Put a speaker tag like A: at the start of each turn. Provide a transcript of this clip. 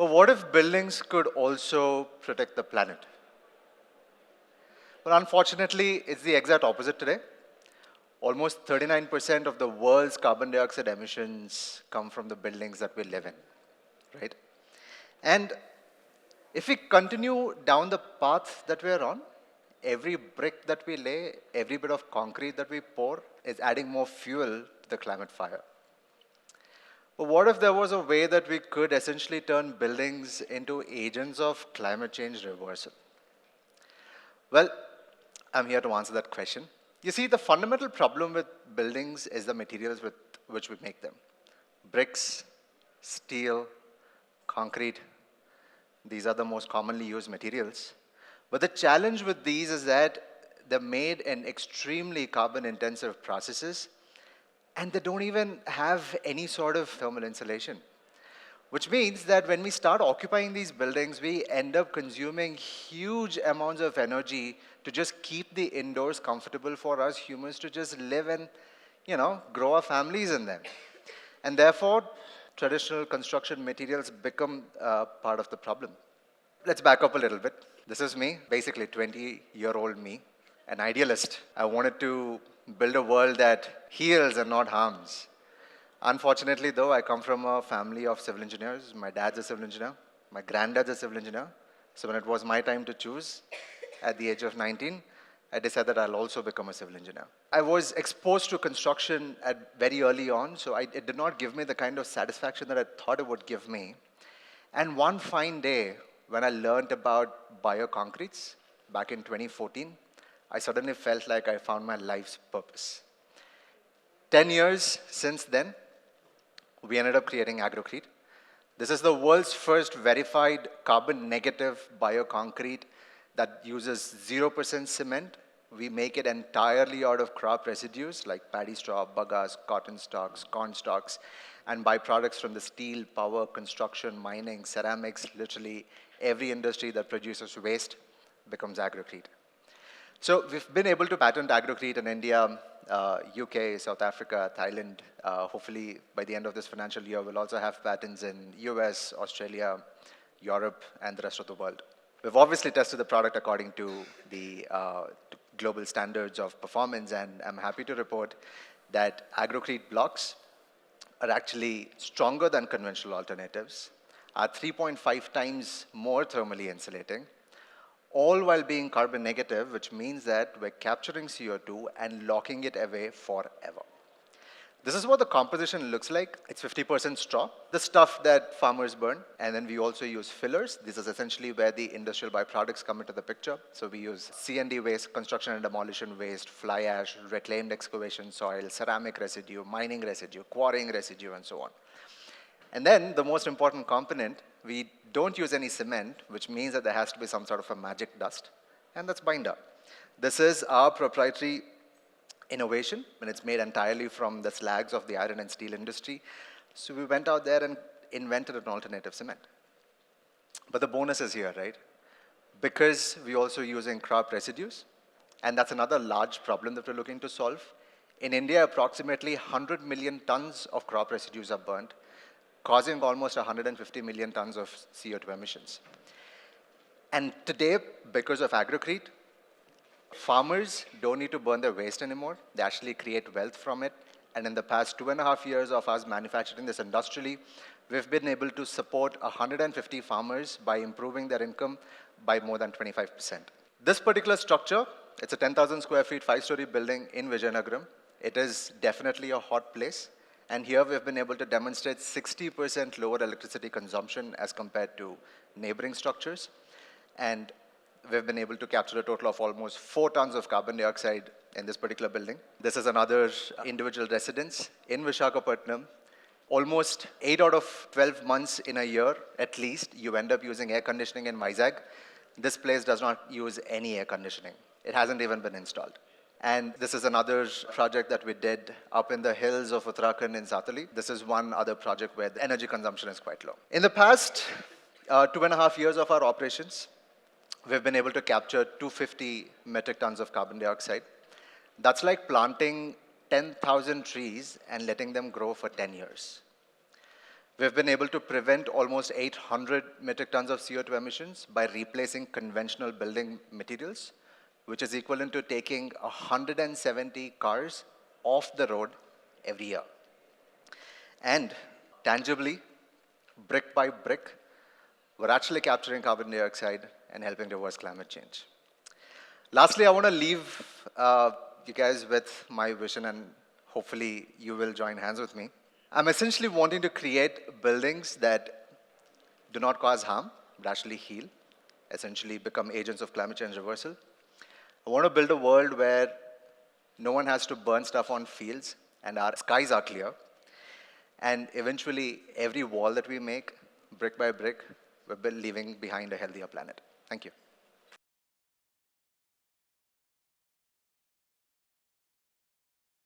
A: But what if buildings could also protect the planet? Well, unfortunately, it's the exact opposite today. Almost 39% of the world's carbon dioxide emissions come from the buildings that we live in, right? And if we continue down the path that we're on, every brick that we lay, every bit of concrete that we pour is adding more fuel to the climate fire. But what if there was a way that we could essentially turn buildings into agents of climate change reversal? Well, I'm here to answer that question. You see, the fundamental problem with buildings is the materials with which we make them. Bricks, steel, concrete, these are the most commonly used materials. But the challenge with these is that they're made in extremely carbon-intensive processes, and they don't even have any sort of thermal insulation. Which means that when we start occupying these buildings, we end up consuming huge amounts of energy to just keep the indoors comfortable for us humans to just live and, grow our families in them. And therefore, traditional construction materials become part of the problem. Let's back up a little bit. This is me, basically 20-year-old me, an idealist. I wanted to build a world that heals and not harms. Unfortunately, though, I come from a family of civil engineers. My dad's a civil engineer. My granddad's a civil engineer. So when it was my time to choose, at the age of 19, I decided I'll also become a civil engineer. I was exposed to construction at very early on, so it did not give me the kind of satisfaction that I thought it would give me. And one fine day, when I learned about bioconcretes back in 2014, I suddenly felt like I found my life's purpose. 10 years since then, we ended up creating Agrocrete. This is the world's first verified carbon-negative bioconcrete that uses 0% cement. We make it entirely out of crop residues like paddy straw, bagasse, cotton stalks, corn stalks, and byproducts from the steel, power, construction, mining, ceramics, literally every industry that produces waste becomes Agrocrete. So we've been able to patent Agrocrete in India, UK, South Africa, Thailand. Hopefully, by the end of this financial year, we'll also have patents in US, Australia, Europe, and the rest of the world. We've obviously tested the product according to the global standards of performance, and I'm happy to report that Agrocrete blocks are actually stronger than conventional alternatives, are 3.5 times more thermally insulating, all while being carbon negative, which means that we're capturing CO2 and locking it away forever. This is what the composition looks like. It's 50% straw, the stuff that farmers burn, and then we also use fillers. This is essentially where the industrial byproducts come into the picture. So we use C&D waste, construction and demolition waste, fly ash, reclaimed excavation soil, ceramic residue, mining residue, quarrying residue, and so on. And then the most important component, we don't use any cement, which means that there has to be some sort of a magic dust, and that's binder. This is our proprietary innovation, and it's made entirely from the slags of the iron and steel industry. So we went out there and invented an alternative cement. But the bonus is here, right? Because we're also using crop residues, and that's another large problem that we're looking to solve. In India, approximately 100 million tons of crop residues are burnt, causing almost 150 million tons of CO2 emissions. And today, because of Agrocrete, farmers don't need to burn their waste anymore. They actually create wealth from it. And in the past 2.5 years of us manufacturing this industrially, we've been able to support 150 farmers by improving their income by more than 25%. This particular structure, it's a 10,000 square feet, 5-story building in Vizianagaram. It is definitely a hot place. And here we've been able to demonstrate 60% lower electricity consumption as compared to neighboring structures. And we've been able to capture a total of almost 4 tons of carbon dioxide in this particular building. This is another individual residence in Visakhapatnam. Almost 8 out of 12 months in a year, at least, you end up using air conditioning in Vizag. This place does not use any air conditioning. It hasn't even been installed. And this is another project that we did up in the hills of Uttarakhand in Satali. This is one other project where the energy consumption is quite low. In the past 2.5 years of our operations, we've been able to capture 250 metric tons of carbon dioxide. That's like planting 10,000 trees and letting them grow for 10 years. We've been able to prevent almost 800 metric tons of CO2 emissions by replacing conventional building materials, which is equivalent to taking 170 cars off the road every year. And tangibly, brick by brick, we're actually capturing carbon dioxide and helping reverse climate change. Lastly, I want to leave you guys with my vision, and hopefully you will join hands with me. I'm essentially wanting to create buildings that do not cause harm, but actually heal, essentially become agents of climate change reversal. I want to build a world where no one has to burn stuff on fields and our skies are clear. And eventually, every wall that we make, brick by brick, we're leaving behind a healthier planet. Thank you.